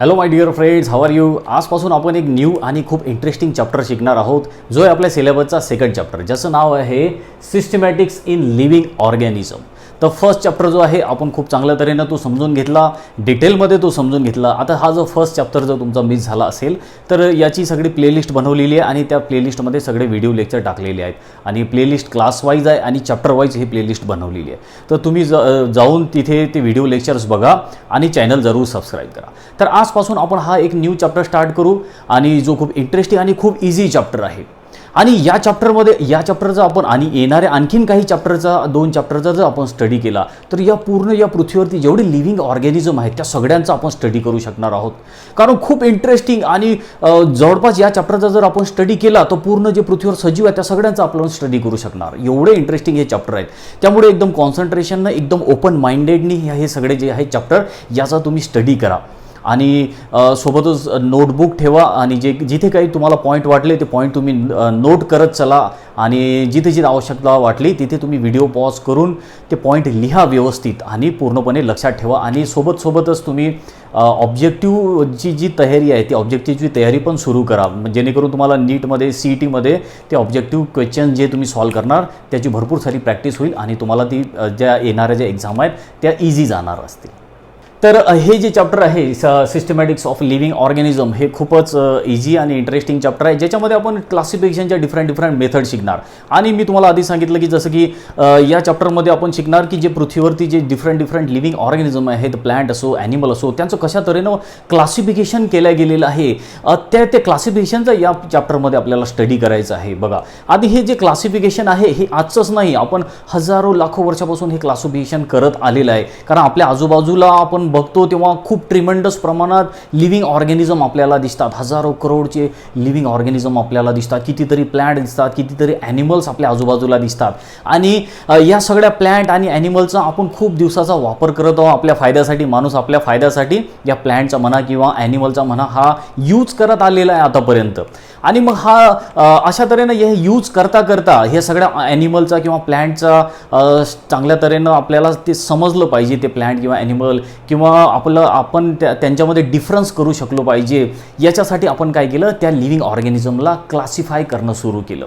Hello my dear friends, how are you. आजपासून आपण एक न्यू आणि खूप इंटरेस्टिंग चॅप्टर शिकणार आहोत, जो आहे आपल्या सिलेबसचा सेकंड चॅप्टर, ज्याचं नाव आहे सिस्टमॅटिक्स इन लिव्हिंग ऑर्गॅनिझम. तर फर्स्ट चॅप्टर जो आहे आपण खूप चांगल्या तऱ्हेनं तो समजून घेतला, डिटेलमध्ये तो समजून घेतला. आता हा जो फर्स्ट चॅप्टर जर तुमचा मिस झाला असेल तर याची सगळी प्लेलिस्ट बनवलेली आहे आणि त्या प्लेलिस्टमध्ये सगळे व्हिडिओ लेक्चर टाकलेले आहेत आणि प्लेलिस्ट क्लास वाईज आहे आणि चॅप्टर वाईज ही प्लेलिस्ट बनवलेली आहे. तर तुम्ही जाऊन तिथे ते व्हिडिओ लेक्चर्स बघा आणि चॅनल जरूर सबस्क्राईब करा. तर आजपासून आपण हा एक न्यू चॅप्टर स्टार्ट करू आणि जो खूप इंटरेस्टिंग आणि खूप इझी चॅप्टर आहे. आणि या चॅप्टरचा आपण आणि येणाऱ्या आणखीन काही दोन चॅप्टरचा जर आपण स्टडी केला तर या पृथ्वीवरती जेवढे लिव्हिंग ऑर्गॅनिझम आहेत त्या सगळ्यांचा आपण स्टडी करू शकणार आहोत. कारण खूप इंटरेस्टिंग आणि जवळपास या चॅप्टरचा जर आपण स्टडी केला तर पूर्ण जे पृथ्वीवर सजीव आहे त्या सगळ्यांचा आपण स्टडी करू शकणार. एवढे इंटरेस्टिंग हे चॅप्टर आहेत. त्यामुळे एकदम कॉन्सन्ट्रेशननं, एकदम ओपन माइंडेडनी हे सगळे जे आहे चॅप्टर याचा तुम्ही स्टडी करा आणि सोबतच नोटबुक ठेवा आणि जिथे काही तुम्हाला पॉईंट वाटले ते पॉईंट तुम्ही नोट करत चला आणि जिथे आवश्यकता वाटली तिथे तुम्ही व्हिडिओ पॉज करून ते पॉईंट लिहा व्यवस्थित आणि पूर्णपणे लक्षात ठेवा. आणि सोबतच तुम्ही ऑब्जेक्टिव्हची जी तयारी आहे ती ऑब्जेक्टिव्हची तयारी पण सुरू करा, जेणेकरून तुम्हाला नीटमध्ये CETमध्ये ते ऑब्जेक्टिव्ह क्वेश्चन जे तुम्ही सॉल्व करणार त्याची भरपूर सारी प्रॅक्टिस होईल आणि तुम्हाला ती ज्या येणाऱ्या ज्या एक्झाम आहेत त्या इझी जाणार असतील. तर हे जे चॅप्टर आहे सिस्टमॅटिक्स ऑफ लिव्हिंग ऑर्गॅनिझम हे खूपच इझी आणि इंटरेस्टिंग चॅप्टर आहे, ज्याच्यामध्ये आपण क्लासिफिकेशनच्या डिफरंट मेथड शिकणार. आणि मी तुम्हाला आधी सांगितलं की जसं की या चॅप्टरमध्ये आपण शिकणार की जे पृथ्वीवरती जे डिफरंट लिव्हिंग ऑर्गॅनिझम आहेत, प्लांट असो ॲनिमल असो, त्यांचं कशा तऱ्हेनं क्लासिफिकेशन केलं गेलेलं आहे ते क्लासिफिकेशनचं या चॅप्टरमध्ये आपल्याला स्टडी करायचं आहे. बघा, आधी हे जे क्लासिफिकेशन आहे हे आजचंच नाही, आपण हजारो लाखो वर्षापासून हे क्लासिफिकेशन करत आलेलं आहे. कारण आपल्या आजूबाजूला आपण बघतो तेव्हा खूप ट्रिमेंडस प्रमाणात लिव्हिंग ऑर्गॅनिझम आपल्याला दिसतात. हजारो करोडचे लिव्हिंग ऑर्गॅनिझम आपल्याला दिसतात, कितीतरी प्लॅन्ट दिसतात, कितीतरी ॲनिमल्स आपल्या आजूबाजूला दिसतात. आणि या सगळ्या प्लॅन्ट आणि ॲनिमलचा आपण खूप दिवसाचा वापर करत आहोत आपल्या फायद्यासाठी. माणूस आपल्या फायद्यासाठी या प्लॅन्टचा म्हणा किंवा ॲनिमलचा म्हणा हा यूज करत आलेला आहे आतापर्यंत. आणि मग हा अशा तऱ्हेनं हे यूज करता हे सगळ्या ॲनिमलचा किंवा प्लॅन्टचा चांगल्या तऱ्हेनं आपल्याला ते समजलं पाहिजे, ते प्लॅन्ट किंवा ॲनिमल किंवा आपण त्यांच्यामध्ये डिफरन्स करू शकलो पाहिजे. याच्यासाठी आपण काय केलं, त्या लिव्हिंग ऑर्गॅनिझमला क्लासिफाय करणं सुरू केलं.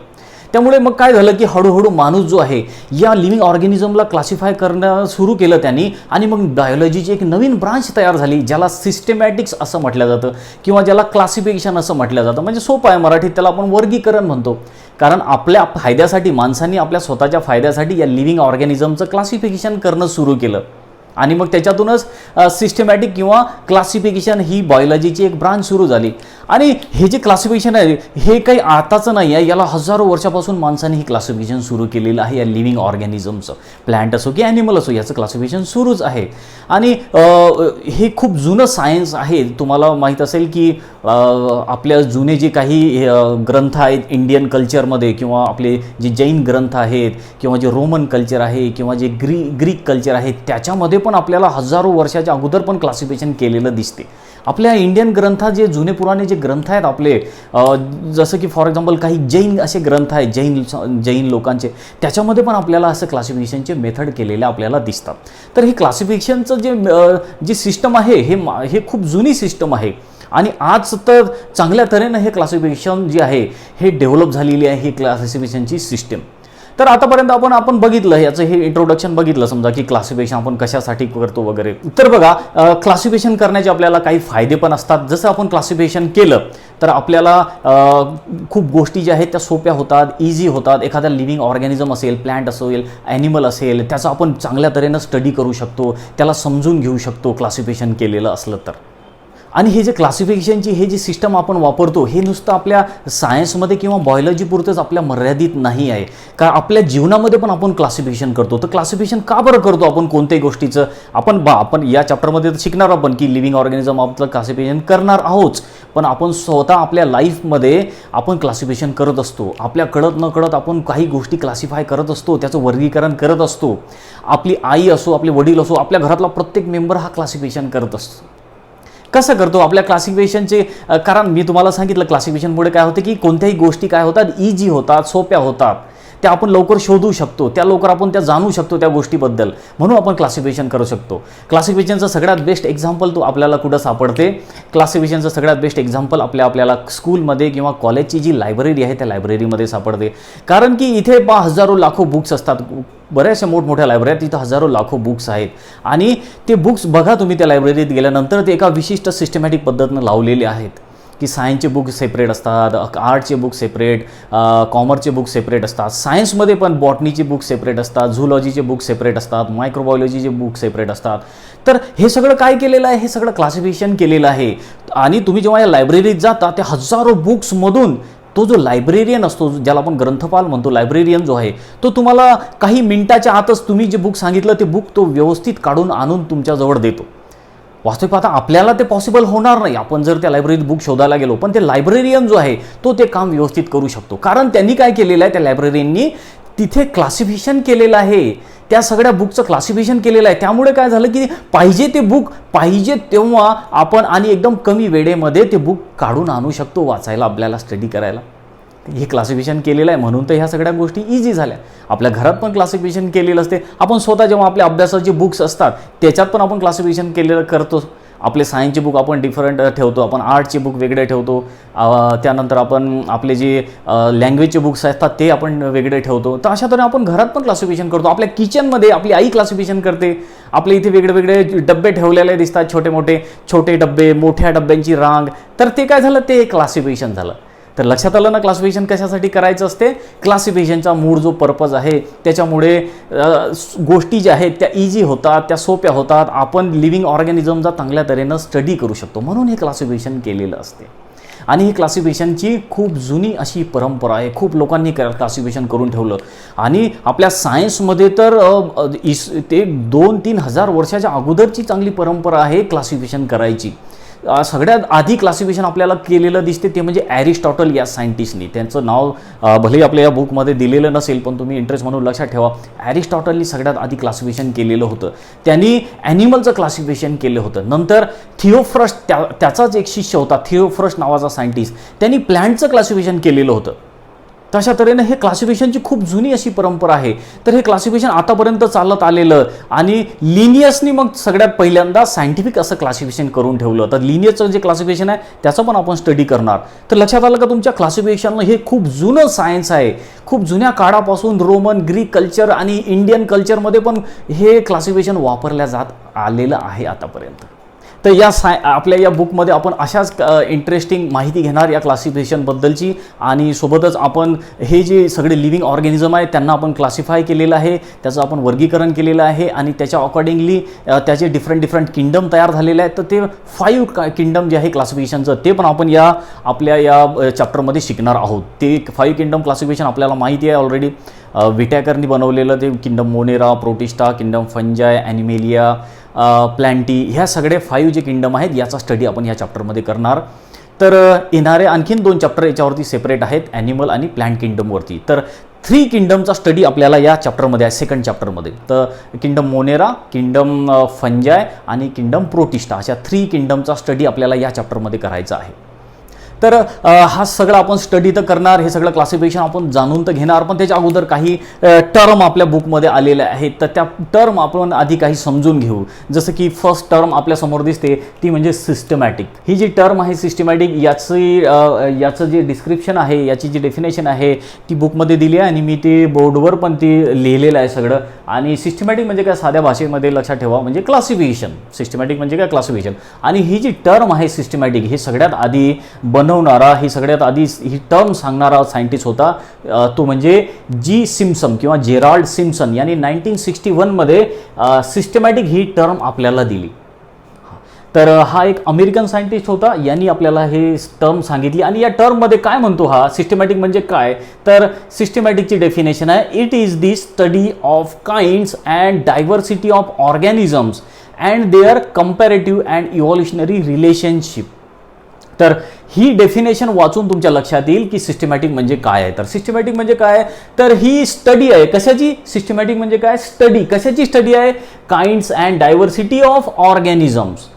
त्यामुळे मग काय झालं की हळूहळू माणूस जो आहे या लिव्हिंग ऑर्गॅनिझमला क्लासिफाय करणं सुरू केलं त्यांनी. आणि मग बायोलॉजीची एक नवीन ब्रांच तयार झाली, ज्याला सिस्टमॅटिक्स असं म्हटलं जातं किंवा ज्याला क्लासिफिकेशन असं म्हटलं जातं. म्हणजे सोपं आहे, मराठीत त्याला आपण वर्गीकरण म्हणतो. कारण आपल्या फायद्यासाठी, माणसांनी आपल्या स्वतःच्या फायद्यासाठी या लिव्हिंग ऑर्गॅनिझमचं क्लासिफिकेशन करणं सुरू केलं. आणि मग त्याच्यातूनच सिस्टमॅटिक किंवा क्लासिफिकेशन ही बायोलॉजीची एक ब्रांच सुरू झाली. आणि हे जे क्लासिफिकेशन आहे हे काही आताचं नाही आहे, याला हजारो वर्षापासून माणसाने ही क्लासिफिकेशन सुरू केलेलं आहे. या लिव्हिंग ऑर्गॅनिझमचं, प्लॅन्ट असो की ॲनिमल असो, याचं क्लासिफिकेशन सुरूच आहे. आणि हे खूप जुनं सायन्स आहे. तुम्हाला माहीत असेल की आपल्या जुने जे काही ग्रंथ आहेत इंडियन कल्चरमध्ये किंवा आपले जे जैन ग्रंथ आहेत किंवा जे रोमन कल्चर आहे किंवा जे ग्रीक कल्चर आहे त्याच्यामध्ये पण आपल्याला हजारो वर्षाच्या अगोदर पण क्लासिफिकेशन केलेलं दिसते. आपल्या इंडियन ग्रंथात जे जुने पुराणे जे ग्रंथ आहेत आपले, जसं की फॉर एक्झाम्पल काही जैन असे ग्रंथ आहेत जैन लोकांचे, त्याच्यामध्ये पण आपल्याला असं क्लासिफिकेशनचे मेथड केलेले आपल्याला दिसतात. तर हे क्लासिफिकेशनचं जे सिस्टम आहे हे खूप जुनी सिस्टम आहे. आणि आज तर चांगल्या तऱ्हेनं हे क्लासिफिकेशन जे आहे हे डेव्हलप झालेली आहे, ही क्लासिफिकेशनची सिस्टम. तर आतापर्यंत आपण बघितलं, याचं हे इंट्रोडक्शन बघितलं समजा की क्लासिफिकेशन आपण कशासाठी करतो वगैरे. तर बघा, क्लासिफिकेशन करण्याचे आपल्याला काही फायदे पण असतात. जसं आपण क्लासिफिकेशन केलं तर आपल्याला खूप गोष्टी ज्या आहेत त्या सोप्या होतात, इझी होतात. एखादा लिव्हिंग ऑर्गॅनिझम असेल, प्लॅन्ट असेल, ॲनिमल असेल, त्याचा आपण चांगल्या तऱ्हेनं स्टडी करू शकतो, त्याला समजून घेऊ शकतो क्लासिफिकेशन केलेलं असलं तर. आणि हे जे क्लासिफिकेशनची हे जे सिस्टम आपण वापरतो हे नुसतं आपल्या सायन्समध्ये किंवा बायोलॉजी पुरतंच आपल्या मर्यादित नाही आहे. का आपल्या जीवनामध्ये पण आपण क्लासिफिकेशन करतो. तर क्लासिफिकेशन का बरं करतो आपण कोणत्याही गोष्टीचं? आपण या चॅप्टरमध्ये शिकणार आपण की लिव्हिंग ऑर्गॅनिझम आपलं क्लासिफिकेशन करणार आहोत, पण आपण स्वतः आपल्या लाईफमध्ये आपण क्लासिफिकेशन करत असतो. आपल्या कळत न कळत आपण काही गोष्टी क्लासिफाय करत असतो, त्याचं वर्गीकरण करत असतो. आपली आई असो, आपले वडील असो, आपल्या घरातला प्रत्येक मेंबर हा क्लासिफिकेशन करत असतो. कसं करतो आपल्या क्लासिफिकेशनचे? कारण मी तुम्हाला सांगितलं क्लासिफिकेशनमुळे काय होतं की कोणत्याही गोष्टी काय होतात, इझी होतात, सोप्या होतात. त्या आपण लवकर शोधू शकतो, त्या लवकर आपण त्या जाणू शकतो त्या गोष्टीबद्दल, म्हणून आपण क्लासिफिकेशन करू शकतो. क्लासिफिकेशनचं सगळ्यात बेस्ट एक्झाम्पल तो आपल्याला कुठं सापडते? क्लासिफिकेशनचं सगळ्यात बेस्ट एक्झाम्पल आपल्याला स्कूलमध्ये किंवा कॉलेजची जी लायब्ररी आहे त्या लायब्ररीमध्ये सापडते. कारण की इथे हजारो लाखो बुक्स असतात, बऱ्याचशा मोठमोठ्या लायब्ररी आहेत, तिथं हजारो लाखो बुक्स आहेत. आणि ते बुक्स बघा तुम्ही त्या लायब्ररीत गेल्यानंतर ते एका विशिष्ट सिस्टमॅटिक पद्धतीनं लावलेले आहेत की सायन्सचे बुक सेपरेट असतात, आर्टचे बुक सेपरेट, कॉमर्सचे बुक सेपरेट असतात, सायन्समध्ये पण बॉटनीचे बुक सेपरेट असतात, झुलॉजीचे बुक सेपरेट असतात, मायक्रोबायोलॉजीचे बुक सेपरेट असतात. तर हे सगळं काय केलेलं आहे? हे सगळं क्लासिफिकेशन केलेलं आहे. आणि तुम्ही जेव्हा या लायब्ररीत जाता त्या हजारो बुक्समधून तो जो लायब्रेरियन असतो, ज्याला आपण ग्रंथपाल म्हणतो, लायब्रेरियन जो आहे तो तुम्हाला काही मिनिटाच्या आतच तुम्ही जे बुक सांगितलं ते बुक तो व्यवस्थित काढून आणून तुमच्याजवळ देतो. वास्तविक पाहता आपल्याला ते पॉसिबल होणार नाही आपण जर त्या लायब्ररीत बुक शोधायला गेलो, पण ते लायब्रेरियन जो आहे तो ते काम व्यवस्थित करू शकतो. कारण त्यांनी काय केलेलं आहे, त्या लायब्रेरियननी तिथे क्लासिफिकेशन केलेलं आहे, त्या सगळ्या बुकचं क्लासिफिकेशन केलेलं आहे. त्यामुळे काय झालं की पाहिजे ते बुक पाहिजे तेव्हा आपण आणि एकदम कमी वेळेमध्ये ते बुक काढून आणू शकतो वाचायला, आपल्याला स्टडी करायला. हे क्लासिफिकेशन केलेलं आहे म्हणून तर ह्या सगळ्या गोष्टी इझी झाल्या. आपल्या घरात पण क्लासिफिकेशन केलेलं असते. आपण स्वतः जेव्हा आपल्या अभ्यासाचे बुक्स असतात त्याच्यात पण आपण क्लासिफिकेशन केलेलं करतो. आपले सायन्सचे बुक आपण डिफरंट ठेवतो, आपण आर्टचे बुक वेगळे ठेवतो, त्यानंतर आपण आपले जे लँग्वेजचे बुक्स असतात ते आपण वेगळे ठेवतो. तर अशा तऱ्हेने आपण घरात पण क्लासिफिकेशन करतो. आपल्या किचनमध्ये आपली आई क्लासिफिकेशन करते. आपल्या इथे वेगळे डब्बे ठेवलेले दिसतात, छोटे डब्बे, मोठ्या डब्यांची रांग. तर ते काय झालं, ते क्लासिफिकेशन झालं. तर लक्षात आलं ना क्लासिफिकेशन कशासाठी करायचं असते? क्लासिफिकेशनचा मूळ जो पर्पज आहे त्याच्यामुळे गोष्टी ज्या आहेत त्या इझी होतात, त्या सोप्या होतात, आपण लिव्हिंग ऑर्गॅनिझमचा चांगल्या तऱ्हेनं स्टडी करू शकतो, म्हणून हे क्लासिफिकेशन केलेलं असते. आणि ही क्लासिफिकेशनची खूप जुनी अशी परंपरा आहे. खूप लोकांनी क्लासिफिकेशन करून ठेवलं. आणि आपल्या सायन्समध्ये तर ते 2-3 हजार वर्षाच्या अगोदरची चांगली परंपरा आहे क्लासिफिकेशन करायची. सगळ्यात आधी क्लासिफिकेशन आपल्याला केलेलं दिसते ते म्हणजे ॲरिस्टॉटल या सायंटिस्टनी. त्यांचं नाव भले आपल्या या बुकमध्ये दिलेलं नसेल, पण तुम्ही इंटरेस्ट म्हणून लक्षात ठेवा, ॲरिस्टॉटलनी सगळ्यात आधी क्लासिफिकेशन केलेलं होतं. त्यांनी ॲनिमलचं क्लासिफिकेशन केलं होतं. नंतर थिओफ्रस्ट, त्याचाच एक शिष्य होता थिओफ्रस्ट नावाचा सायंटिस्ट, त्यांनी प्लॅंटचं क्लासिफिकेशन केलेलं होतं. तशा तऱ्हेनं हे क्लासिफिकेशनची खूप जुनी अशी परंपरा आहे. तर हे क्लासिफिकेशन आतापर्यंत चालत आलेलं आणि लिनियसनी मग सगळ्यात पहिल्यांदा सायंटिफिक असं क्लासिफिकेशन करून ठेवलं. तर लिनियसचं जे क्लासिफिकेशन आहे त्याचं पण आपण स्टडी करणार. तर लक्षात आलं का तुमच्या क्लासिफिकेशनला हे खूप जुनं सायन्स आहे. खूप जुन्या काळापासून रोमन, ग्रीक कल्चर आणि इंडियन कल्चरमध्ये पण हे क्लासिफिकेशन वापरल्या जात आलेलं आहे आतापर्यंत. तर आपल्या या बुकमध्ये आपण अशाच इंटरेस्टिंग माहिती घेणार या क्लासिफिकेशनबद्दलची. आणि सोबतच आपण हे जे सगळे लिव्हिंग ऑर्गॅनिझम आहेत त्यांना आपण क्लासिफाय केलेलं आहे, त्याचं आपण वर्गीकरण केलेलं आहे आणि त्याच्या अकॉर्डिंगली त्याचे डिफरंट किंगडम तयार झालेले आहेत. तर ते 5 किंगडम जे आहे क्लासिफिकेशनचं ते पण आपण आपल्या या चॅप्टरमध्ये शिकणार आहोत. ते 5 किंगडम क्लासिफिकेशन आपल्याला माहिती आहे ऑलरेडी. विटॅकरनी बनवलेलं ते kingdom Monera, Protista, kingdom fungi, Animalia, Plantae, ह्या सगळे 5 जे किंगडम आहेत याचा स्टडी आपण या चॅप्टरमध्ये करणार. तर येणारे आणखीन 2 चॅप्टर याच्यावरती सेपरेट आहेत, ॲनिमल आणि प्लॅन्ट किंगडमवरती. तर 3 किंगडमचा स्टडी आपल्याला या चॅप्टरमध्ये आहे, सेकंड चॅप्टरमध्ये. तर किंगडम मोनेरा, किंगडम फंजाय आणि किंगडम प्रोटिस्टा अशा 3 किंगडमचा स्टडी आपल्याला या चॅप्टरमध्ये करायचा आहे. तर हा सगळं आपण स्टडी तर करणार, हे सगळं क्लासिफिकेशन आपण जाणून तर घेणार, पण त्याच्या अगोदर काही टर्म आपल्या बुकमध्ये आलेल्या आहेत. तर त्या टर्म आपण आधी काही समजून घेऊ. जसं की फर्स्ट टर्म आपल्यासमोर दिसते ती म्हणजे सिस्टमॅटिक. ही जी टर्म आहे सिस्टमॅटिक, याचं जे डिस्क्रिप्शन आहे, याची जी डेफिनेशन आहे ती बुकमध्ये दिली आहे आणि मी ते बोर्डवर पण ती लिहिलेलं आहे सगळं. आणि सिस्टमॅटिक म्हणजे काय, साध्या भाषेमध्ये लक्षात ठेवा, म्हणजे क्लासिफिकेशन. सिस्टमॅटिक म्हणजे काय, क्लासिफिकेशन. आणि ही जी टर्म आहे सिस्टमॅटिक, ही सगळ्यात आधी ही सगळ्यात आधी ही टर्म सांगणारा सायंटिस्ट होता तो म्हणजे जी सिम्पसन किंवा जेराल्ड सिम्पसन यांनी 1961 मध्ये सिस्टमॅटिक ही टर्म आपल्याला दिली. तर हा एक अमेरिकन सायंटिस्ट होता, यांनी आपल्याला हे टर्म सांगितली. आणि या टर्ममध्ये काय म्हणतो हा सिस्टमॅटिक म्हणजे काय, तर सिस्टमॅटिकची डेफिनेशन आहे, it is the study of kinds and diversity of organisms and their comparative and evolutionary relationship. तर ही डेफिनेशन वाचून तुमच्या लक्षात येईल की सिस्टमॅटिक म्हणजे काय आहे. तर सिस्टमॅटिक म्हणजे काय, तर ही स्टडी आहे कशाची. सिस्टमॅटिक म्हणजे काय, स्टडी. कशाची स्टडी आहे, kinds and diversity of organisms.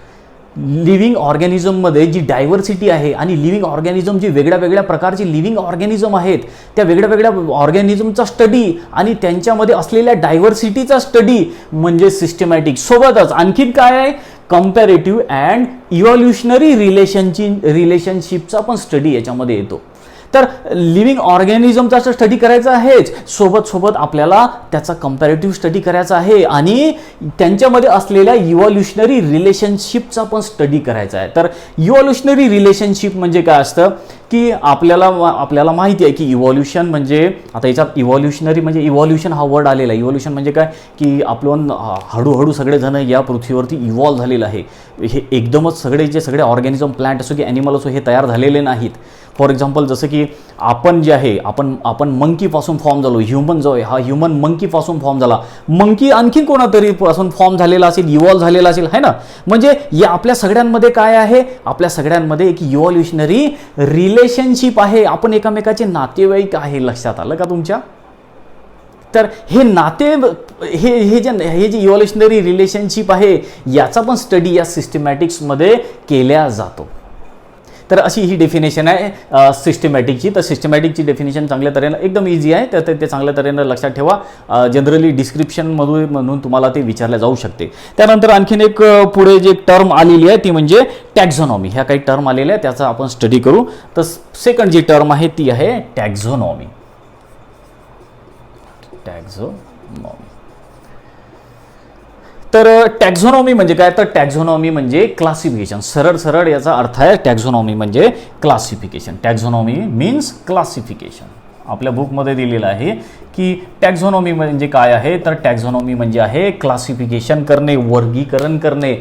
Living ऑर्गॅनिझममध्ये जी डायव्हर्सिटी आहे आणि लिव्हिंग ऑर्गॅनिझम जी वेगळ्या वेगळ्या प्रकारची लिव्हिंग ऑर्गॅनिझम आहेत त्या वेगळ्या वेगळ्या ऑर्गॅनिझमचा स्टडी आणि त्यांच्यामध्ये असलेल्या डायव्हर्सिटीचा स्टडी म्हणजे सिस्टमॅटिक. सोबतच आणखीन काय आहे, कंपॅरेटिव्ह अँड इव्हॉल्युशनरी रिलेशनशिपचा पण स्टडी याच्यामध्ये येतो. तर लिव्हिंग ऑर्गॅनिझमचा स्टडी करायचा आहेच, सोबत सोबत आपल्याला त्याचा कंपॅरेटिव्ह स्टडी करायचा आहे आणि त्यांच्यामध्ये असलेल्या इव्हॉल्युशनरी रिलेशनशिपचा पण स्टडी करायचा आहे. तर इव्हॉल्युशनरी रिलेशनशिप म्हणजे काय असतं की आपल्याला माहिती आहे की इव्हॉल्युशन म्हणजे, आता याच्यात इव्हॉल्युशनरी म्हणजे इव्हॉल्युशन हा वर्ड आलेला आहे. इव्हॉल्युशन म्हणजे काय की आपण हळूहळू सगळेजण या पृथ्वीवरती इव्हॉल्व झालेलं आहे. हे एकदमच सगळे ऑर्गॅनिझम, प्लांट असो की ॲनिमल असो, हे तयार झालेले नाहीत. फॉर एक्झाम्पल जसं की आपण जे आहे आपण मंकीपासून फॉर्म झालो. ह्युमन जो आहे हा ह्युमन मंकीपासून फॉर्म झाला. मंकी आणखीन कोणातरी पासून फॉर्म झालेला असेल, इव्हॉल्व झालेला असेल, है ना. म्हणजे या आपल्या सगळ्यांमध्ये काय आहे, आपल्या सगळ्यांमध्ये एक इव्हॉल्युशनरी रिलेशनशिप आहे. आपण एकमेकाचे नातेवाईक आहे. लक्षात आलं का तुमच्या? तर हे नाते हे जे इव्हॉल्युशनरी रिलेशनशिप आहे याचा पण स्टडी या सिस्टमॅटिक्समध्ये केल्या जातो. तर अशी ही डेफिनेशन आहे सिस्टमॅटिकची. तर सिस्टमॅटिकची डेफिनेशन चांगल्या तऱ्हेनं एकदम इझी आहे, तर ते चांगल्या तऱ्हेनं लक्षात ठेवा. जनरली डिस्क्रिप्शनमधून म्हणून तुम्हाला ते विचारले जाऊ शकते. त्यानंतर आणखीन एक पुढे जे टर्म आलेली आहे ती म्हणजे टॅक्झॉनॉमी. ह्या काही टर्म आलेल्या आहेत त्याचा आपण स्टडी करू. तर सेकंड जी टर्म आहे ती आहे टॅक्झॉनॉमी. तर टॅक्झॉनॉमी म्हणजे काय, तर टॅक्झॉनॉमी म्हणजे क्लासिफिकेशन. सरळ याचा अर्थ आहे टॅक्झॉनॉमी म्हणजे क्लासिफिकेशन. टॅक्झॉनॉमी means classification. आपल्या बुकमध्ये दिलेलं आहे की टॅक्झॉनॉमी म्हणजे काय आहे, तर टॅक्झॉनॉमी म्हणजे आहे क्लासिफिकेशन करणे, वर्गीकरण करणे.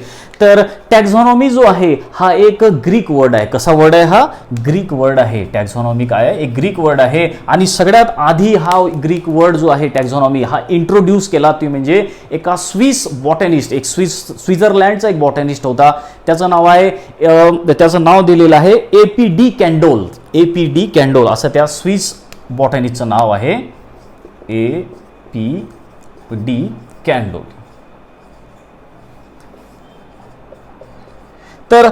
तर टॅक्झॉनॉमी जो आहे हा एक ग्रीक वर्ड आहे. कसा वर्ड आहे हा? ग्रीक वर्ड आहे. टॅक्झॉनॉमी काय आहे, एक ग्रीक वर्ड आहे. आणि सगळ्यात आधी हा ग्रीक वर्ड जो आहे टॅक्झॉनॉमी हा इंट्रोड्यूस केला ती म्हणजे एका स्विस बॉटॅनिस्ट, एक स्वित्झर्लंडचा एक बॉटॅनिस्ट होता. त्याचं नाव दिलेलं आहे AP डी कॅन्डोल असं त्या स्विस बॉटॅनिस्टचं नाव आहे. AP कॅन्डोल. तर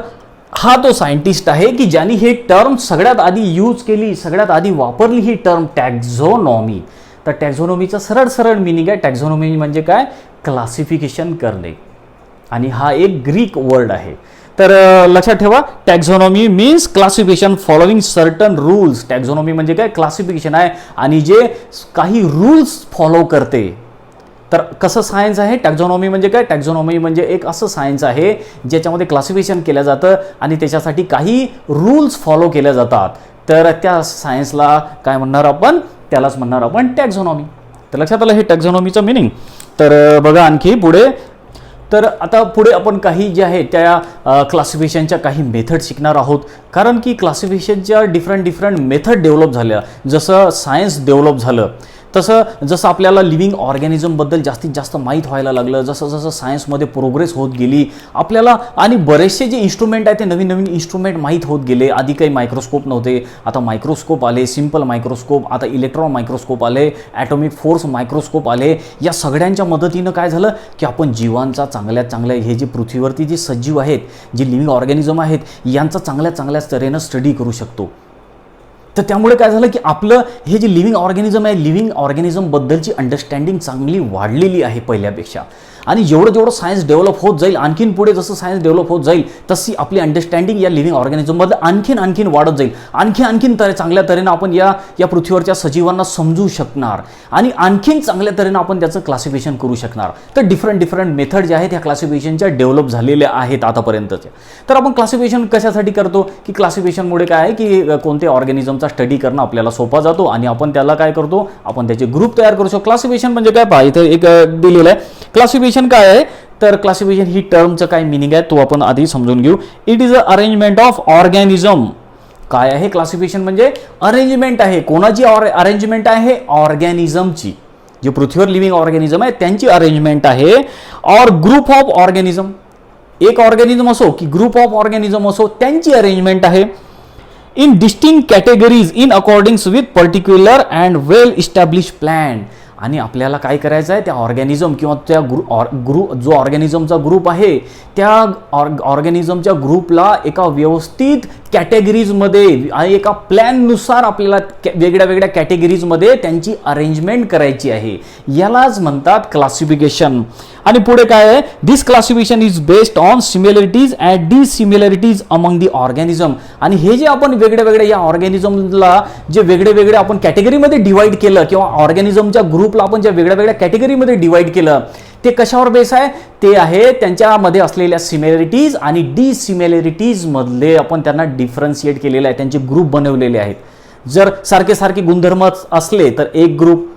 हा तो सायंटिस्ट आहे की ज्यांनी हे टर्म सगळ्यात आधी यूज केली, सगळ्यात आधी वापरली ही टर्म टॅक्झॉनॉमी. तर टॅक्झॉनॉमीचा सरळ मिनिंग आहे. टॅक्झॉनॉमी म्हणजे काय, क्लासिफिकेशन करणे. आणि हा एक ग्रीक वर्ड आहे. तर लक्षात ठेवा, taxonomy means classification following certain rules. Taxonomy म्हणजे काय, क्लासिफिकेशन आहे आणि जे काही रूल्स फॉलो करते. तर कसं सायन्स आहे टॅक्झॉनॉमी म्हणजे काय, टॅक्झॉनॉमी म्हणजे एक असं सायन्स आहे ज्याच्यामध्ये क्लासिफिकेशन केलं जातं आणि त्याच्यासाठी काही रूल्स फॉलो केले जातात. तर त्या सायन्सला काय म्हणणार आपण, त्यालाच म्हणणार आपण टॅक्झॉनॉमी. तर लक्षात आलं हे टॅक्झॉनॉमीचं मिनिंग. तर बघा आणखी पुढे. तर आता पुढे आपण काही जे आहे त्या क्लासिफिकेशनच्या काही मेथड शिकणार आहोत. कारण की क्लासिफिकेशनच्या डिफरंट मेथड डेव्हलप झाल्या. जसं सायन्स डेव्हलप झालं जसं आपल्याला लिव्हिंग ऑर्गॅनिझमबद्दल जास्तीत जास्त माहीत व्हायला लागलं, जसं सायन्समध्ये प्रोग्रेस होत गेली आपल्याला, आणि बरेचसे जे इन्स्ट्रुमेंट आहेत ते नवीन इन्स्ट्रुमेंट माहीत होत गेले. आधी काही मायक्रोस्कोप नव्हते, आता मायक्रोस्कोप आले, सिम्पल मायक्रोस्कोप, आता इलेक्ट्रॉन मायक्रोस्कोप आले, ॲटॉमिक फोर्स मायक्रोस्कोप आले. या सगळ्यांच्या मदतीनं काय झालं की आपण जीवांचा चांगल्या हे जे पृथ्वीवरती जे सजीव आहेत, जे लिव्हिंग ऑर्गॅनिझम आहेत, यांचा चांगल्या तऱ्हेनं स्टडी करू शकतो. तर त्यामुळे काय झालं की आपलं हे जे लिव्हिंग ऑर्गॅनिझम आहे, लिव्हिंग ऑर्गॅनिझमबद्दलची अंडरस्टँडिंग चांगली वाढलेली आहे पहिल्यापेक्षा. आणि जेवढं सायन्स डेव्हलप होत जाईल, आणखीन पुढे जसं सायन्स डेव्हलप होत जाईल तशी आपली अंडरस्टँडिंग या लिव्हिंग ऑर्गॅनिझममध्ये आणखीन वाढत जाईल. आणखीन चांगल्या तऱ्हेनं आपण या पृथ्वीवरच्या सजीवांना समजू शकणार आणि आणखीन चांगल्या तऱ्हेनं आपण त्याचं क्लासिफिकेशन करू शकणार. तर डिफरंट मेथड जे आहेत ह्या क्लासिफिकेशनच्या डेव्हलप झालेल्या आहेत आतापर्यंतच्या. तर आपण क्लासिफिकेशन कशासाठी करतो की क्लासिफिकेशनमुळे काय आहे की कोणत्या ऑर्गॅनिझमचा स्टडी करणं आपल्याला सोपा जातो आणि आपण त्याला काय करतो, आपण त्याचे ग्रुप तयार करू शकतो. क्लासिफिकेशन म्हणजे काय पहा, इथे एक दिलेलं आहे. क्लासिफिकेशन काय आहे, तर क्लासिफिकेशन ही टर्मचं काय मिनिंग आहे तो आपण आधी समजून घेऊ. It is a arrangement of organism. काय आहे क्लासिफिकेशन म्हणजे अरेंजमेंट आहे. कोणाची अरेंजमेंट आहे, ऑर्गॅनिझमची. जे पृथ्वीवर लिव्हिंग ऑर्गॅनिझम आहे त्यांची अरेंजमेंट आहे. ऑर ग्रुप ऑफ ऑर्गॅनिझम, एक ऑर्गॅनिझम असो की ग्रुप ऑफ ऑर्गॅनिझम असो, त्यांची अरेंजमेंट आहे. In distinct categories in according with particular and well establish plan. आणि आपल्याला काय करायचं आहे, त्या ऑर्गॅनिझम किंवा त्या ग्रुप जो ऑर्गॅनिझमचा ग्रुप आहे त्या ऑर्गॅनिझमच्या ग्रुपला एका व्यवस्थित कॅटेगरीजमध्ये आणि एका प्लॅननुसार आपल्याला वेगळ्या वेगळ्या कॅटेगरीजमध्ये त्यांची अरेंजमेंट करायची आहे. यालाच म्हणतात क्लासिफिकेशन. आणि पुढे काय आहे, this classification is based on similarities and dissimilarities among the organism. आणि हे जे आपण वेगळ्या वेगळ्या या ऑर्गॅनिझमला जे वेगळे वेगळे आपण कॅटेगरीमध्ये डिवाइड केलं किंवा ऑर्गॅनिझमच्या ग्रुपला आपण ज्या वेगळ्या वेगळ्या कॅटेगरीमध्ये डिवाइड केलं ते कशावर बेस आहे, ते आहे त्यांच्यामध्ये असलेल्या सिमिलरिटीज आणि डिसिमिलरिटीज मधले आपण त्यांना डिफरन्शिएट केलेलं आहे, त्यांचे ग्रुप बनवलेले आहेत. जर सारखे सारखे गुणधर्म असले तर एक ग्रुप,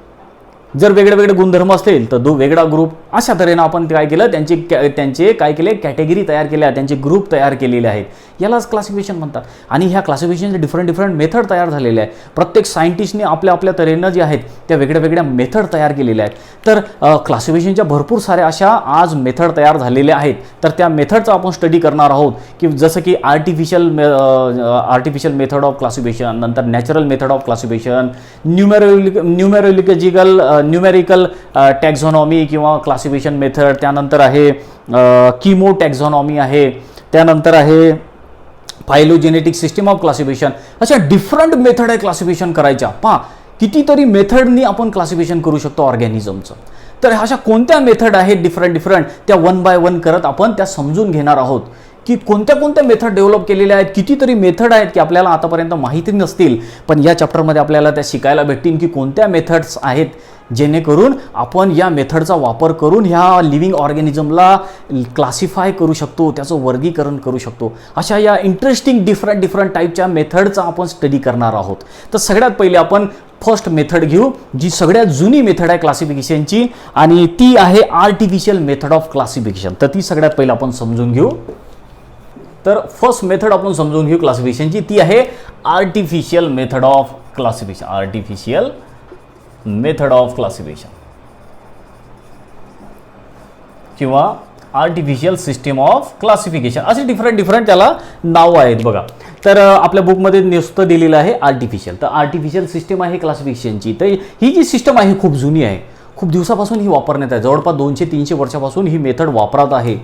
जर वेगळे वेगळे गुणधर्म असतील तर वेगळा ग्रुप. अशा तऱ्हेनं आपण काय केलं, त्यांचे काय केले, कॅटेगरी तयार केल्या, त्यांचे ग्रुप तयार केलेले आहेत. यालाच क्लासिफिकेशन म्हणतात. आणि ह्या क्लासिफिकेशनचे डिफरंट मेथड तयार झालेले आहेत. प्रत्येक सायंटिस्टने आपल्या आपल्या तऱ्हेनं जे आहेत त्या वेगळ्या वेगळ्या मेथड तयार केलेल्या आहेत. तर क्लासिफिकेशनच्या भरपूर साऱ्या अशा आज मेथड तयार झालेल्या आहेत. तर त्या मेथडचा आपण स्टडी करणार आहोत, की जसं की आर्टिफिशियल मेथड ऑफ क्लासिफिकेशन, नंतर natural method of classification, numerical taxonomy किंवा क्लासिफिकेशन मेथड, त्यानंतर आहे किमो टॅक्झॉनॉमी आहे, त्यानंतर आहे फायलोजेनेटिक सिस्टीम ऑफ क्लासिफिकेशन. अशा डिफरंट मेथड आहे क्लासिफिकेशन करायच्या. पहा कितीतरी मेथडनी आपण क्लासिफिकेशन करू शकतो ऑर्गॅनिझमचं. तर अशा कोणत्या मेथड आहेत डिफरंट त्या वन बाय वन करत आपण त्या समजून घेणार आहोत, की कोणत्या कोणत्या मेथड डेव्हलप केलेल्या आहेत. कितीतरी मेथड आहेत की आपल्याला आतापर्यंत माहिती नसतील, पण या चॅप्टरमध्ये आपल्याला त्या शिकायला भेटतील की कोणत्या मेथड्स आहेत जेणेकरून आपण या मेथडचा वापर करून ह्या लिव्हिंग ऑर्गॅनिझमला क्लासिफाय करू शकतो, त्याचं वर्गीकरण करू शकतो. अशा या इंटरेस्टिंग डिफरंट टाईपच्या मेथडचा आपण स्टडी करणार आहोत. तर सगळ्यात पहिले आपण फर्स्ट मेथड घेऊ, जी सगळ्यात जुनी मेथड आहे क्लासिफिकेशनची, आणि ती आहे आर्टिफिशियल मेथड ऑफ क्लासिफिकेशन. तर ती सगळ्यात पहिले आपण समजून घेऊ. तर फर्स्ट मेथड आपण समजून घेऊ क्लासिफिकेशनची, ती आहे artificial method of classification. Artificial method of classification किंवा आर्टिफिशियल सिस्टीम ऑफ क्लासिफिकेशन, असे डिफरंट त्याला नाव आहेत बघा. तर आपल्या बुकमध्ये नुसतं दिलेलं आहे आर्टिफिशियल. तर आर्टिफिशियल सिस्टीम आहे क्लासिफिकेशनची. तर ही जी सिस्टम आहे खूप जुनी आहे, खूप दिवसापासून ही वापरण्यात आहे. जवळपास 200-300 वर्षापासून ही मेथड वापरात आहे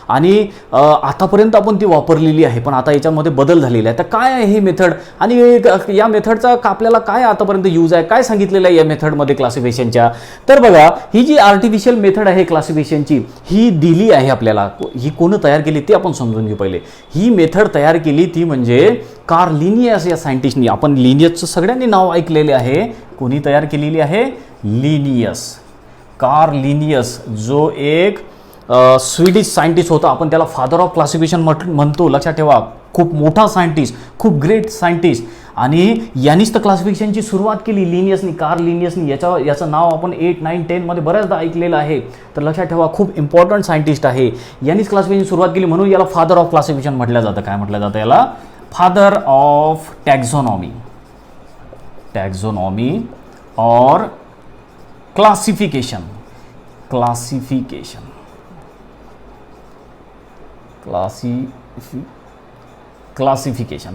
आणि आतापर्यंत आपण ती वापरलेली आहे. पण आता याच्यामध्ये बदल झालेला आहे. तर काय आहे ही मेथड आणि या मेथडचा आपल्याला काय आतापर्यंत यूज आहे, काय सांगितलेलं आहे या मेथडमध्ये क्लासिफिकेशनच्या. तर बघा, ही जी आर्टिफिशियल मेथड आहे क्लासिफिकेशनची ही दिली आहे आपल्याला. ही कोण तयार केली ते आपण समजून घेऊ पहिले. ही मेथड तयार केली ती म्हणजे कार्ल लिनियस या सायंटिस्टनी. आपण लिनियसचं सगळ्यांनी नाव ऐकलेले आहे. कोणी तयार केलेली आहे? लिनियस, कार्ल लिनियस, जो एक स्वीडिश सायंटिस्ट होता. आपण त्याला फादर ऑफ क्लासिफिकेशन म्हणतो, लक्षात ठेवा. खूप मोठा सायंटिस्ट, खूप ग्रेट सायंटिस्ट. आणि यांनीच तर क्लासिफिकेशनची सुरुवात केली लिनियसनी, कार्ल लिनियसनी. याचं नाव आपण 8, 9, 10 मध्ये बऱ्याचदा ऐकलेलं आहे. तर लक्षात ठेवा, खूप इम्पॉर्टंट सायंटिस्ट आहे. यांनीच क्लासिफिकेशन सुरुवात केली, म्हणून याला फादर ऑफ क्लासिफिकेशन म्हटलं जातं. काय म्हटलं जातं याला? फादर ऑफ टॅक्झॉनॉमी और classification. Classification,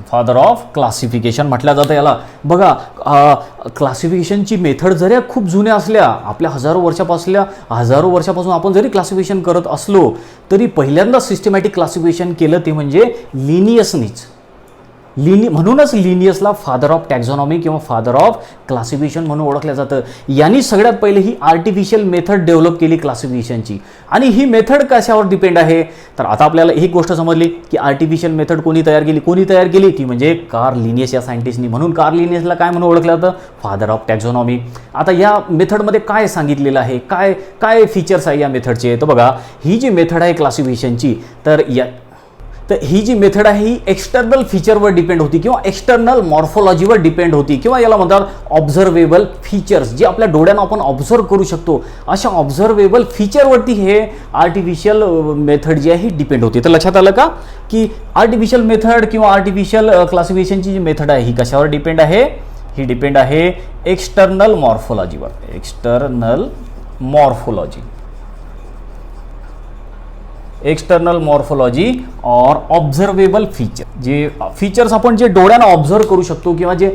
father of classification म्हटलं जातं याला. बघा, क्लासिफिकेशनची मेथड जरी खूप जुन्या असल्या, आपल्या हजारो वर्षापासून आपण जरी क्लासिफिकेशन करत असलो, तरी पहिल्यांदा सिस्टमॅटिक क्लासिफिकेशन केलं ते म्हणजे लिनियसनीच. म्हणूनच लिनियसला फादर ऑफ टॅक्झॉनॉमी किंवा फादर ऑफ क्लासिफिकेशन म्हणून ओळखलं जातं. यांनी सगळ्यात पहिले ही आर्टिफिशियल मेथड डेव्हलप केली क्लासिफिकेशनची. आणि ही मेथड कशावर डिपेंड आहे? तर आता आपल्याला एक गोष्ट समजली की आर्टिफिशियल मेथड कोणी तयार केली ती म्हणजे कार्ल लिनियस या सायंटिस्टनी. म्हणून कार्ल लिनियसला काय म्हणून ओळखलं जातं? Father of taxonomy. आता या मेथडमध्ये काय सांगितलेलं आहे, काय फीचर्स आहे या मेथडचे? तर बघा, ही जी मेथड आहे क्लासिफिकेशनची, तर ही जी मेथड आहे ही एक्सटर्नल फीचरवर डिपेंड होती किंवा एक्सटर्नल मॉर्फोलॉजीवर डिपेंड होती, किंवा याला म्हणतात ऑब्झर्वेबल फीचर्स, जे आपल्या डोळ्यानं आपण ऑब्झर्व करू शकतो. अशा ऑब्झर्वेबल फीचरवरती हे आर्टिफिशियल मेथड जी आहे ही डिपेंड होती. तर लक्षात आलं का की आर्टिफिशियल मेथड किंवा आर्टिफिशियल क्लासिफिकेशनची जी मेथड आहे ही कशावर डिपेंड आहे? ही डिपेंड आहे एक्सटर्नल मॉर्फोलॉजीवर. External morphology. एक्सटर्नल मॉर्फोलॉजी और ऑब्झर्वेबल फीचर, जे फीचर्स आपण जे डोळ्यानं ऑब्झर्व करू शकतो किंवा जे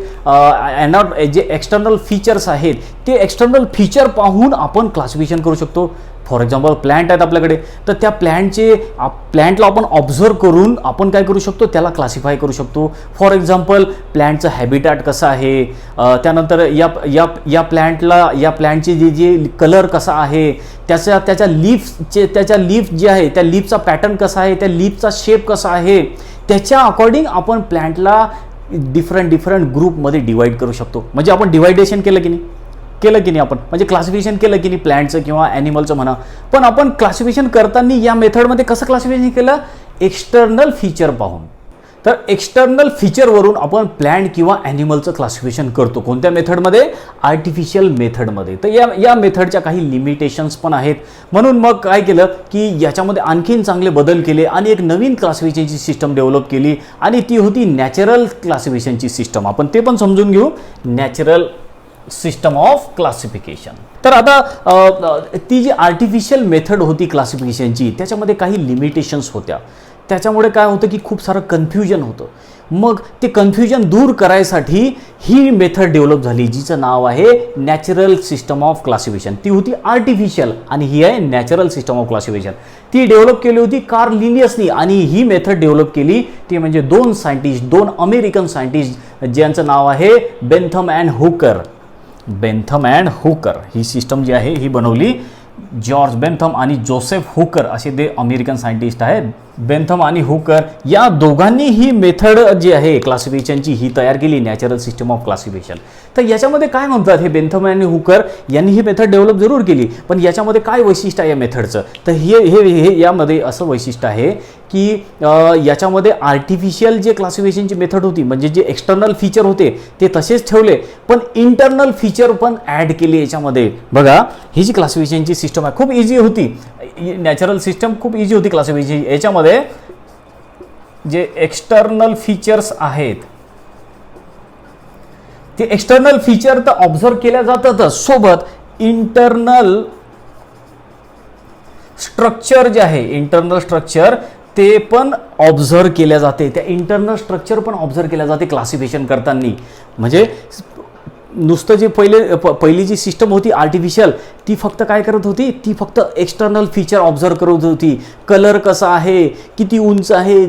जे एक्सटर्नल फीचर्स आहेत ते एक्सटर्नल फीचर पाहून आपण क्लासिफिकेशन करू शकतो. फॉर एक्झाम्पल प्लॅन्ट आहेत आपल्याकडे, तर त्या प्लॅन्टला आपण ऑब्झर्व करून आपण काय करू शकतो, त्याला क्लासिफाय करू शकतो. फॉर एक्झाम्पल प्लॅन्टचं हॅबिटॅट कसं आहे, त्यानंतर या प्लॅन्टचे जे कलर कसा आहे, त्याच्या लीफ जे आहे त्या लीफचा पॅटर्न कसा आहे, त्या लीफचा शेप कसा आहे, त्याच्या अकॉर्डिंग आपण प्लॅन्टला डिफरंट ग्रुपमध्ये डिवाईड करू शकतो. म्हणजे आपण डिवायडेशन केलं की नाही आपण, म्हणजे क्लासिफिकेशन केलं की नाही प्लॅन्टचं किंवा ॲनिमलचं म्हणा. पण आपण क्लासिफिकेशन करताना या मेथडमध्ये कसं क्लासिफिकेशन केलं, एक्सटर्नल फीचर पाहून. तर एक्सटर्नल फीचरवरून आपण प्लॅन्ट किंवा ॲनिमलचं क्लासिफिकेशन करतो. कोणत्या मेथडमध्ये, आर्टिफिशियल मेथडमध्ये. तर या मेथडच्या काही लिमिटेशन्स पण आहेत. म्हणून मग काय केलं की याच्यामध्ये आणखीन चांगले बदल केले आणि एक नवीन क्लासिफिकेशनची सिस्टम डेव्हलप केली आणि ती होती नॅचरल क्लासिफिकेशनची सिस्टम. आपण ते पण समजून घेऊ, नॅचरल सिस्टम ऑफ क्लासिफिकेशन. तर आता ती जी आर्टिफिशियल मेथड होती क्लासिफिकेशनची त्याच्यामध्ये काही लिमिटेशन्स होत्या. त्याच्यामुळे काय होतं की खूप सारं कन्फ्युजन होतं. मग ते कन्फ्युजन दूर करायसाठी ही मेथड डेव्हलप झाली जिचं नाव आहे नॅचरल सिस्टम ऑफ क्लासिफिकेशन. ती होती आर्टिफिशियल आणि ही आहे नॅचरल सिस्टम ऑफ क्लासिफिकेशन. ती डेव्हलप केली होती कार्ल लिनियसनी आणि ही मेथड डेव्हलप केली ती म्हणजे दोन अमेरिकन सायंटिस्ट ज्यांचं नाव आहे Bentham and Hooker. Bentham and Hooker ही सिस्टम जी आहे ही बनवली. जॉर्ज बेंथम आणि जोसेफ हुकर असे ते अमेरिकन सायंटिस्ट आहेत. बेंथम आणि हुकर या दोघांनी ही मेथड जी आहे क्लासिफिकेशनची ही तयार केली, नॅचरल सिस्टम ऑफ क्लासिफिकेशन. तर याच्यामध्ये काय म्हणतात, हे बेंथम आणि हुकर यांनी ही मेथड डेव्हलप जरूर केली, पण याच्यामध्ये काय वैशिष्ट्य आहे या मेथडचं, तर हे यामध्ये असं वैशिष्ट्य आहे की याच्यामध्ये आर्टिफिशियल जे क्लासिफिकेशनची मेथड होती म्हणजे जे एक्सटर्नल फीचर होते ते तसेच ठेवले, पण इंटरनल फीचर पण ॲड केली याच्यामध्ये. बघा ही जी क्लासिफिकेशनची सिस्टम आहे खूप इझी होती, नॅचरल सिस्टम खूप इझी होती क्लासिफिकेशन. याच्यामध्ये जे एक्सटर्नल फीचर्स आहेत ते एक्सटर्नल फीचर तर ऑब्झर्व केल्या जातातच, सोबत इंटरनल स्ट्रक्चर जे आहे इंटरनल स्ट्रक्चर ते पण ऑब्झर्व केल्या जाते. त्या इंटरनल स्ट्रक्चर पण ऑब्झर्व केल्या जाते क्लासिफिकेशन करताना. म्हणजे नुसतं जे पहिली जी सिस्टम होती आर्टिफिशियल ती फक्त काय करत होती, ती फक्त एक्सटर्नल फीचर ऑब्झर्व करत होती. कलर कसा आहे, किती उंच आहे,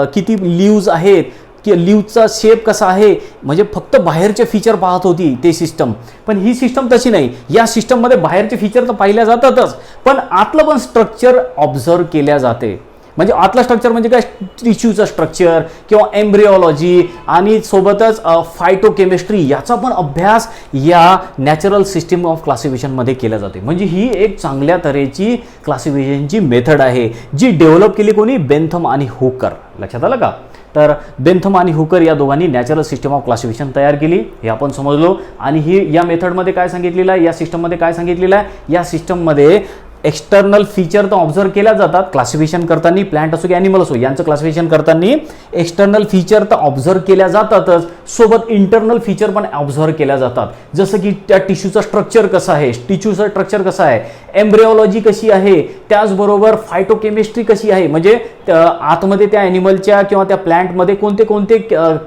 किती लीव्ज आहेत, की लीव्हचा शेप कसा आहे, म्हणजे फक्त बाहेरचे फीचर पाहत होती ते सिस्टम. पण ही सिस्टम तशी नाही. या सिस्टममध्ये बाहेरचे फीचर तर पाहिल्या जातातच, पण आतलं पण स्ट्रक्चर ऑब्झर्व केल्या जाते. म्हणजे आतलं स्ट्रक्चर म्हणजे काय, टिश्यूचं स्ट्रक्चर किंवा एम्ब्रिओलॉजी आणि सोबतच फायटोकेमिस्ट्री याचा पण अभ्यास या नॅचरल सिस्टम ऑफ क्लासिफिकेशनमध्ये केला जाते. म्हणजे ही एक चांगल्या तऱ्हेची क्लासिफिकेशनची मेथड आहे जी डेव्हलप केली कोणी, बेंथम आणि हुकर. लक्षात आलं का? तर बेंथम आणि हुकर या दोघांनी नॅचरल सिस्टम ऑफ क्लासिफिकेशन तयार केली हे आपण समजलो. आणि ही या मेथडमध्ये काय सांगितलेलं आहे, या सिस्टममध्ये काय सांगितलेलं आहे, या सिस्टममध्ये एक्सटर्नल फीचर तर ऑब्झर्व केल्या जातात क्लासिफिकेशन करताना, प्लॅन्ट असो की ॲनिमल असो यांचं क्लासिफिकेशन करताना एक्सटर्नल फीचर तर ऑब्झर्व केल्या जातातच, सोबत इंटरनल फीचर पण ऑब्झर्व केल्या जातात. जसं की त्या टिश्यूचं स्ट्रक्चर कसं आहे, टिश्यूचं स्ट्रक्चर कसं आहे, एम्ब्रिओलॉजी कशी आहे, त्याचबरोबर फायटोकेमिस्ट्री कशी आहे, म्हणजे आतमध्ये त्या ॲनिमलच्या किंवा त्या प्लॅन्टमध्ये कोणते कोणते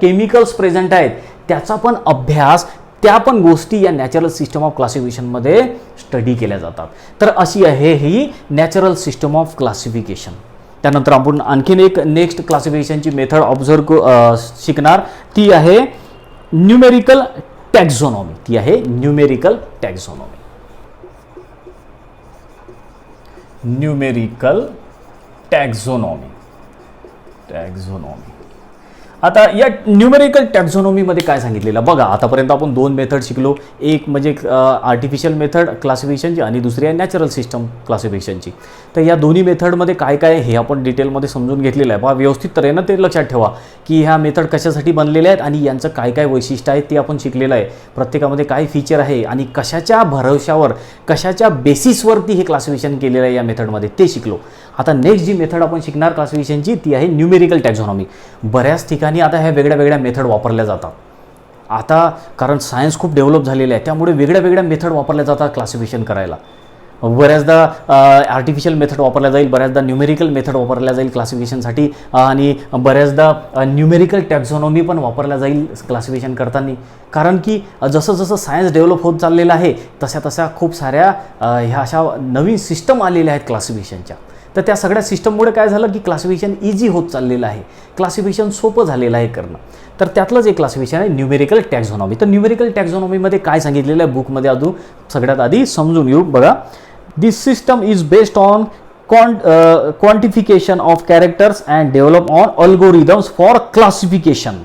केमिकल्स प्रेझेंट आहेत त्याचा पण अभ्यास, त्या पण गोष्टी या नॅचरल सिस्टम ऑफ क्लासिफिकेशनमध्ये स्टडी केल्या जातात. तर अशी आहे ही नॅचरल सिस्टम ऑफ क्लासिफिकेशन. त्यानंतर आपण आणखीन एक नेक्स्ट क्लासिफिकेशनची मेथड ऑब्झर्व शिकणार, ती आहे न्यूमेरिकल टॅक्झॉनॉमी. ती आहे न्यूमेरिकल टॅक्झॉनॉमी. न्यूमेरिकल टॅक्झॉनॉमी. आता या न्यूमेरिकल टॅक्झॉनॉमीमध्ये काय सांगितलेलं बघा. आतापर्यंत आपण दोन मेथड शिकलो, एक म्हणजे आर्टिफिशियल मेथड क्लासिफिकेशनची आणि दुसरी आहे नॅचरल सिस्टम क्लासिफिकेशनची. तर या दोन्ही मेथडमध्ये काय काय हे आपण डिटेलमध्ये समजून घेतलेलं आहे. बघा व्यवस्थित तऱ्हेनं ते लक्षात ठेवा की ह्या मेथड कशासाठी बनलेल्या आहेत आणि यांचं काय काय वैशिष्ट्य आहेत ते आपण शिकलेलं आहे. प्रत्येकामध्ये काय फीचर आहे आणि कशाच्या भरवशावर, कशाच्या बेसिसवरती हे क्लासिफिकेशन केलेलं आहे या मेथडमध्ये ते शिकलो. आता नेक्स्ट जी मेथड आपण शिकणार क्लासिफिकेशनची ती आहे न्यूमेरिकल टॅक्झॉनॉमी. बऱ्याच ठिकाणी आता ह्या वेगळ्या वेगळ्या मेथड वापरल्या जातात. आता कारण सायन्स खूप डेव्हलप झालेलं आहे त्यामुळे वेगळ्या वेगळ्या मेथड वापरल्या जातात क्लासिफिकेशन करायला. बऱ्याचदा आर्टिफिशियल मेथड वापरल्या जाईल, बऱ्याचदा न्यूमेरिकल मेथड वापरल्या जाईल क्लासिफिकेशनसाठी, आणि बऱ्याचदा न्यूमेरिकल टॅक्झॉनॉमी पण वापरल्या जाईल क्लासिफिकेशन करताना. कारण की जसं जसं सायन्स डेव्हलप होत चाललेलं आहे तशा तशा खूप साऱ्या ह्या अशा नवीन सिस्टम आलेल्या आहेत क्लासिफिकेशनच्या. तर त्या सगळ्या सिस्टममुळे काय झालं की क्लासिफिकेशन इझी होत चाललेलं आहे, क्लासिफिकेशन सोपं झालेलं आहे करणं. तर त्यातलंच एक क्लासिफिकेशन आहे न्यूमेरिकल टॅक्झॉनॉमी. तर न्यूमेरिकल टॅक्झॉनॉमीमध्ये काय सांगितलेलं आहे बुकमध्ये अजून सगळ्यात आधी समजून घेऊ. बघा, this system is based on quantification of characters and develop on algorithms for classification.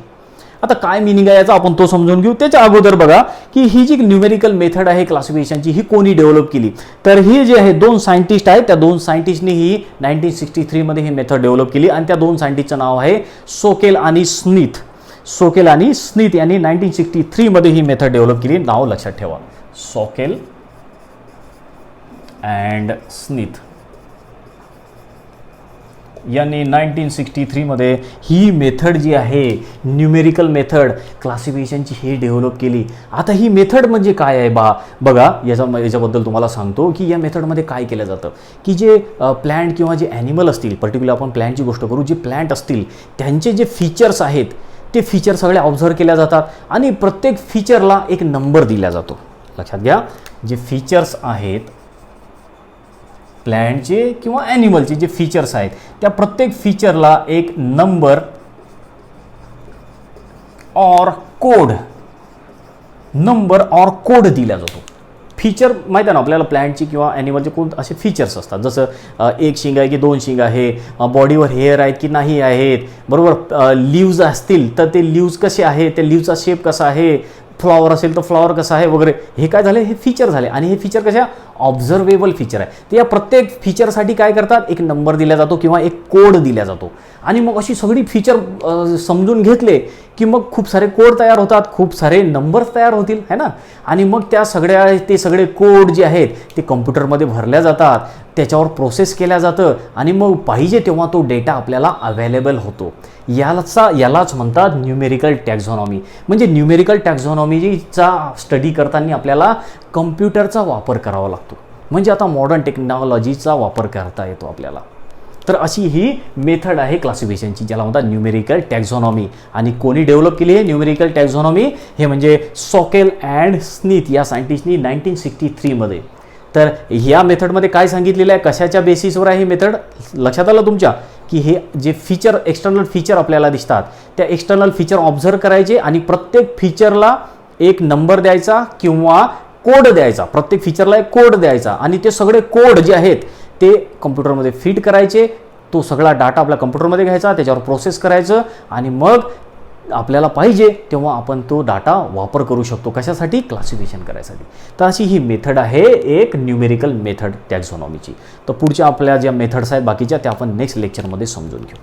आता काय मिनिंग आहे याचा आपण तो समजून घेऊ. त्याच्या अगोदर बघा की ही जी न्यूमेरिकल मेथड आहे क्लासिफिकेशनची ही कोणी डेव्हलप केली. तर ही जे आहे 2 सायंटिस्ट आहेत, त्या 2 सायंटिस्टनी ही 1963 मध्ये ही मेथड डेव्हलप केली आणि त्या 2 सायंटिस्टचं नाव आहे सोकेल आणि स्मिथ. सोकेल आणि स्मिथ यांनी 1963 मध्ये ही मेथड डेव्हलप केली. नाव लक्षात ठेवा, सोकेल अँड स्मिथ यांनी 1963 मध्ये ही मेथड जी आहे न्यूमेरिकल मेथड क्लासिफिकेशनची हे डेव्हलप केली. आता ही मेथड म्हणजे काय आहे बघा, याच्याबद्दल तुम्हाला सांगतो की या मेथडमध्ये काय केलं जातं की जे प्लॅन्ट किंवा जे ॲनिमल असतील, पर्टिक्युलर आपण प्लॅन्टची गोष्ट करू, जे प्लॅन्ट असतील त्यांचे जे फीचर्स आहेत ते फीचर सगळे ऑब्झर्व केल्या जातात आणि प्रत्येक फीचरला एक नंबर दिला जातो. लक्षात घ्या, जे फीचर्स आहेत प्लॅन्टचे किंवा ॲनिमलचे जे फीचर्स आहेत त्या प्रत्येक फीचरला एक नंबर और कोड दिला जातो. फीचर माहिती आहे ना आपल्याला, प्लॅन्टची किंवा ॲनिमलचे कोण असे फीचर्स असतात, जसं एक शिंग आहे की 2 शिंग आहे, बॉडीवर हेअर आहेत की नाही आहेत, बरोबर, लिव्ज असतील तर ते लिव्ज कसे आहेत, त्या लिव्जचा शेप कसा आहे, फ्लॉवर असेल तर फ्लॉवर कसा आहे वगैरे, हे काय झाले, हे फीचर झाले. आणि हे फीचर कशा ऑब्झर्वेबल फीचर आहे. तर या प्रत्येक फीचरसाठी काय करतात, एक नंबर दिला जातो किंवा एक कोड दिला जातो. आणि मग अशी सगळी फीचर समजून घेतले की मग खूप सारे कोड तयार होतात, खूप सारे नंबर्स तयार होतील, है ना. आणि मग ते सगळे कोड जे आहेत ते कम्प्युटरमध्ये भरल्या जातात, त्याच्यावर प्रोसेस केल्या जातं आणि मग पाहिजे तेव्हा तो डेटा आपल्याला अवेलेबल होतो. यालाच म्हणतात न्यूमेरिकल टॅक्झॉनॉमी. म्हणजे न्यूमेरिकल टॅक्झॉनॉमीचा स्टडी करताना आपल्याला कम्प्युटरचा वापर करावा लागतो. म्हणजे आता मॉडर्न टेक्नॉलॉजीचा वापर करता येतो आपल्याला. तर अशी ही मेथड आहे क्लासिफिकेशनची, ज्याला म्हणतात न्यूमेरिकल टॅक्झॉनॉमी. आणि कोणी डेव्हलप केली आहे न्यूमेरिकल टॅक्झॉनॉमी, हे म्हणजे सोकेल अँड स्मिथ या सायंटिस्टनी 1963 मध्ये. तर ह्या मेथडमध्ये काय सांगितलेलं आहे, कशाच्या बेसिसवर आहे ही मेथड, लक्षात आलं तुमच्या, की हे जे फीचर एक्सटर्नल फीचर आपल्याला दिसतात त्या एक्सटर्नल फीचर ऑब्झर्व करायचे आणि प्रत्येक फीचरला एक नंबर द्यायचा किंवा कोड द्यायचा, प्रत्येक फीचरला एक कोड द्यायचा आणि ते सगळे कोड जे आहेत ते कम्प्युटरमध्ये फीड करायचे. तो सगळा डाटा आपल्या कम्प्युटरमध्ये घ्यायचा, त्याच्यावर प्रोसेस करायचं आणि मग आपल्याला पाहिजे तेव्हा आपण तो डाटा वापर करू शकतो. कशासाठी, क्लासिफिकेशन करायसाठी. तर अशी ही मेथड आहे एक न्यूमेरिकल मेथड टॅक्झॉनॉमीची. तर पुढच्या आपल्या ज्या मेथड्स आहेत बाकीच्या त्या आपण नेक्स्ट लेक्चरमध्ये समजून घेऊ.